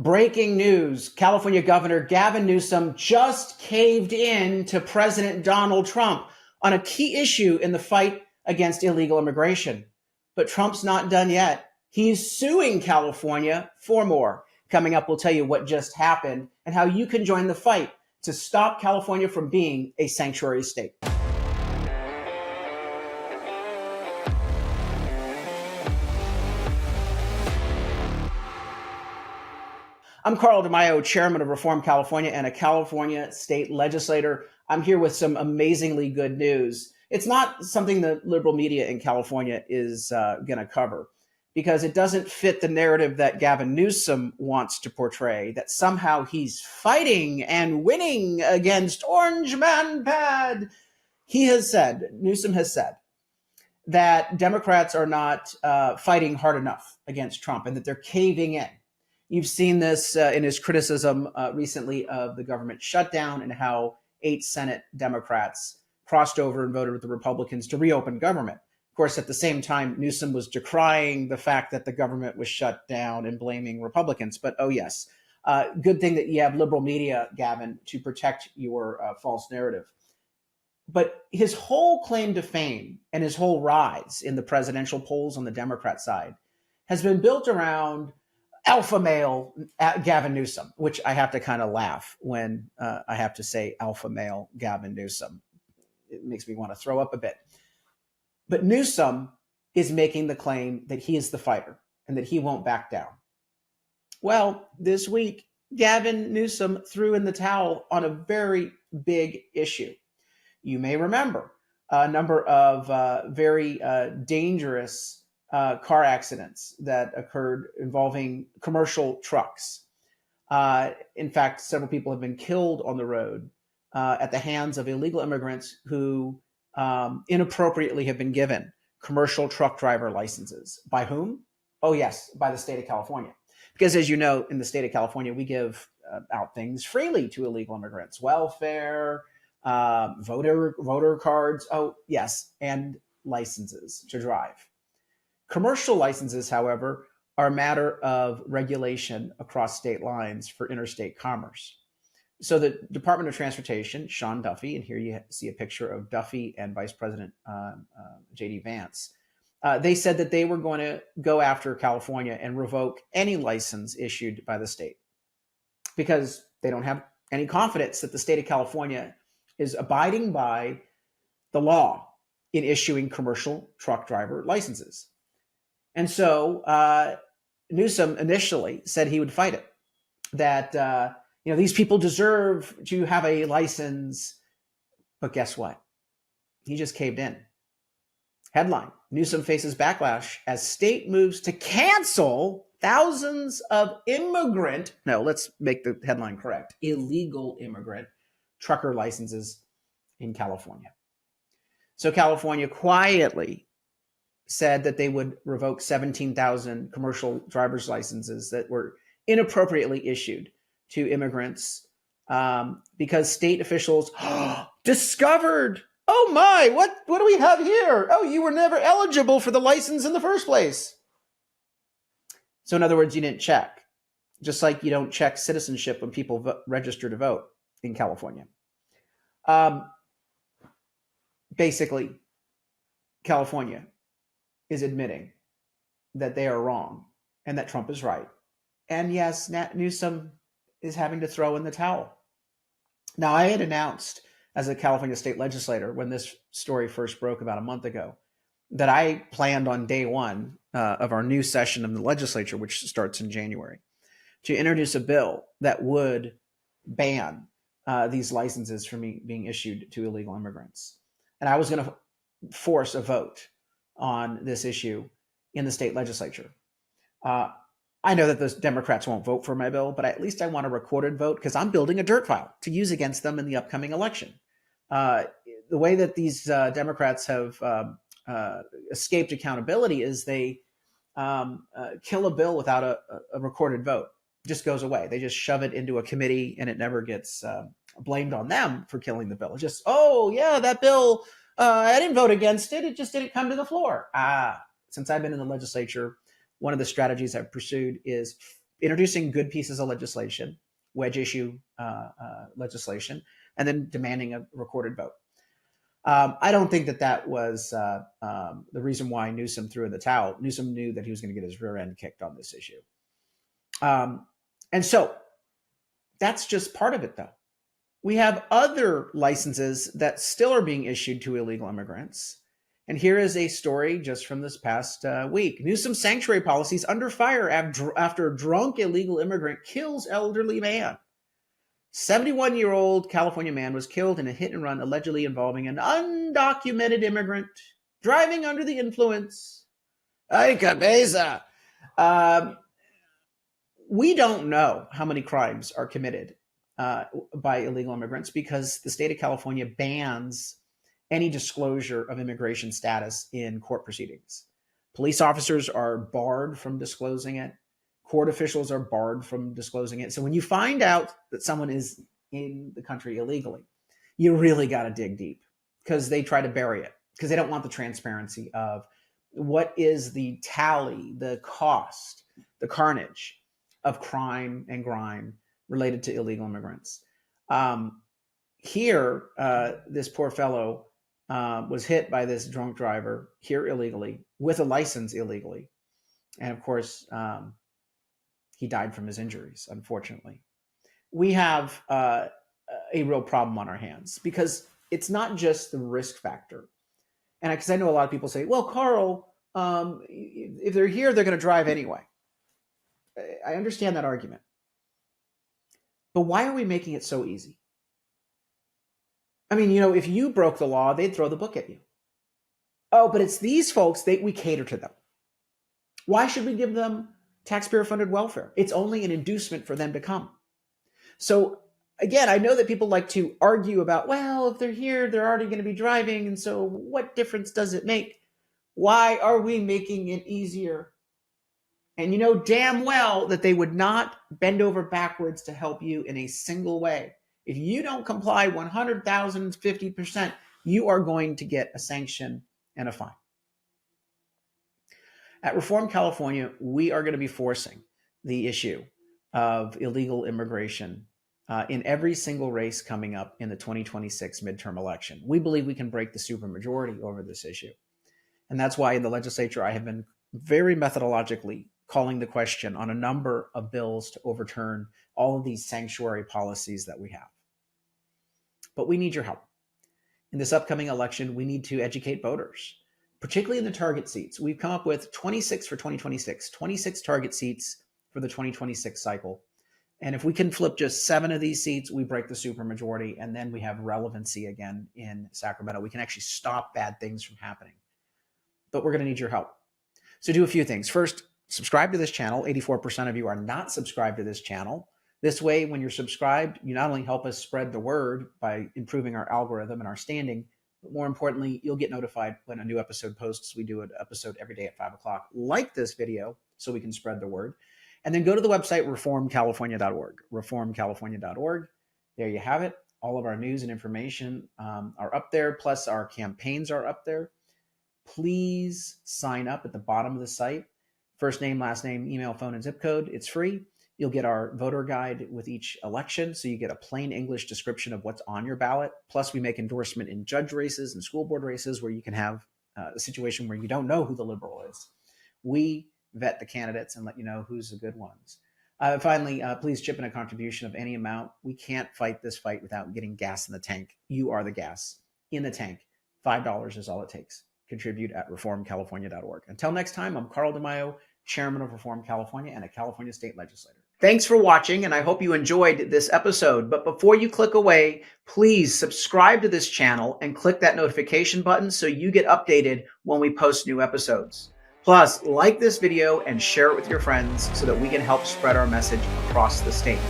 Breaking news, California Governor Gavin Newsom just caved in to President Donald Trump on a key issue in the fight against illegal immigration. But Trump's not done yet. He's suing California for more. Coming up, we'll tell you what just happened and how you can join the fight to stop California from being a sanctuary state. I'm Carl DeMaio, chairman of Reform California and a California state legislator. I'm here with some amazingly good news. It's not something the liberal media in California is going to cover because it doesn't fit the narrative that Gavin Newsom wants to portray, that somehow he's fighting and winning against Orange Man Bad. Newsom has said, that Democrats are not fighting hard enough against Trump and that they're caving in. You've seen this in his criticism recently of the government shutdown and how 8 Senate Democrats crossed over and voted with the Republicans to reopen government. Of course, at the same time, Newsom was decrying the fact that the government was shut down and blaming Republicans. But oh yes, good thing that you have liberal media, Gavin, to protect your false narrative. But his whole claim to fame and his whole rise in the presidential polls on the Democrat side has been built around alpha male Gavin Newsom, which I have to kind of laugh when I have to say alpha male Gavin Newsom. It makes me want to throw up a bit. But Newsom is making the claim that he is the fighter and that he won't back down. Well, this week, Gavin Newsom threw in the towel on a very big issue. You may remember a number of very dangerous car accidents that occurred involving commercial trucks. In fact, several people have been killed on the road at the hands of illegal immigrants who inappropriately have been given commercial truck driver licenses. By whom? Oh, yes, by the state of California. Because as you know, in the state of California, we give out things freely to illegal immigrants, welfare, voter cards, oh, yes, and licenses to drive. Commercial licenses, however, are a matter of regulation across state lines for interstate commerce. So the Department of Transportation, Sean Duffy, and here you see a picture of Duffy and Vice President J.D. Vance, they said that they were going to go after California and revoke any license issued by the state because they don't have any confidence that the state of California is abiding by the law in issuing commercial truck driver licenses. And so Newsom initially said he would fight it, that these people deserve to have a license. But guess what? He just caved in. Headline: Newsom faces backlash as state moves to cancel thousands of let's make the headline correct, illegal immigrant trucker licenses in California. So California quietly said that they would revoke 17,000 commercial driver's licenses that were inappropriately issued to immigrants because state officials discovered, oh my, what do we have here? Oh, you were never eligible for the license in the first place. So in other words, you didn't check, just like you don't check citizenship when people register to vote in California. Basically, California is admitting that they are wrong and that Trump is right. And yes, Newsom is having to throw in the towel. Now, I had announced as a California state legislator when this story first broke about a month ago that I planned on day one of our new session of the legislature, which starts in January, to introduce a bill that would ban these licenses from being issued to illegal immigrants. And I was going to force a vote on this issue in the state legislature. I know that the Democrats won't vote for my bill, but at least I want a recorded vote because I'm building a dirt file to use against them in the upcoming election. The way that these Democrats have escaped accountability is they kill a bill without a recorded vote. It just goes away. They just shove it into a committee and it never gets blamed on them for killing the bill. It's just, oh yeah, that bill, I didn't vote against it. It just didn't come to the floor. Since I've been in the legislature, one of the strategies I've pursued is introducing good pieces of legislation, wedge issue legislation, and then demanding a recorded vote. I don't think that was the reason why Newsom threw in the towel. Newsom knew that he was going to get his rear end kicked on this issue. And so that's just part of it, though. We have other licenses that still are being issued to illegal immigrants. And here is a story just from this past week. Newsom's sanctuary policies under fire after a drunk illegal immigrant kills elderly man. 71-year-old California man was killed in a hit and run allegedly involving an undocumented immigrant driving under the influence. Ay, cabeza. We don't know how many crimes are committed by illegal immigrants because the state of California bans any disclosure of immigration status in court proceedings. Police officers are barred from disclosing it. Court officials are barred from disclosing it. So when you find out that someone is in the country illegally, you really got to dig deep because they try to bury it because they don't want the transparency of what is the tally, the cost, the carnage of crime and grime related to illegal immigrants. Here, this poor fellow was hit by this drunk driver here illegally with a license illegally. And of course, he died from his injuries, unfortunately. We have a real problem on our hands because it's not just the risk factor. And because I know a lot of people say, well, Carl, if they're here, they're going to drive anyway. I understand that argument. But why are we making it so easy? I mean, if you broke the law, they'd throw the book at you. Oh, but it's these folks, we cater to them. Why should we give them taxpayer-funded welfare? It's only an inducement for them to come. So again, I know that people like to argue about, well, if they're here, they're already going to be driving. And so what difference does it make? Why are we making it easier? And you know damn well that they would not bend over backwards to help you in a single way. If you don't comply 150%, you are going to get a sanction and a fine. At Reform California, we are going to be forcing the issue of illegal immigration in every single race coming up in the 2026 midterm election. We believe we can break the supermajority over this issue. And that's why in the legislature, I have been very methodologically calling the question on a number of bills to overturn all of these sanctuary policies that we have. But we need your help. In this upcoming election, we need to educate voters, particularly in the target seats. We've come up with 26 for 2026, 26 target seats for the 2026 cycle. And if we can flip just 7 of these seats, we break the supermajority, and then we have relevancy again in Sacramento. We can actually stop bad things from happening. But we're going to need your help. So do a few things. First, subscribe to this channel. 84% of you are not subscribed to this channel. This way, when you're subscribed, you not only help us spread the word by improving our algorithm and our standing, but more importantly, you'll get notified when a new episode posts. We do an episode every day at 5 o'clock. Like this video so we can spread the word. And then go to the website, reformcalifornia.org, reformcalifornia.org. There you have it. All of our news and information are up there, plus our campaigns are up there. Please sign up at the bottom of the site. First name, last name, email, phone, and zip code. It's free. You'll get our voter guide with each election, so you get a plain English description of what's on your ballot. Plus, we make endorsement in judge races and school board races where you can have a situation where you don't know who the liberal is. We vet the candidates and let you know who's the good ones. Finally, please chip in a contribution of any amount. We can't fight this fight without getting gas in the tank. You are the gas in the tank. $5 is all it takes. Contribute at reformcalifornia.org. Until next time, I'm Carl DeMaio, Chairman of Reform California and a California State Legislator. Thanks for watching, and I hope you enjoyed this episode. But before you click away, please subscribe to this channel and click that notification button so you get updated when we post new episodes. Plus, like this video and share it with your friends so that we can help spread our message across the state.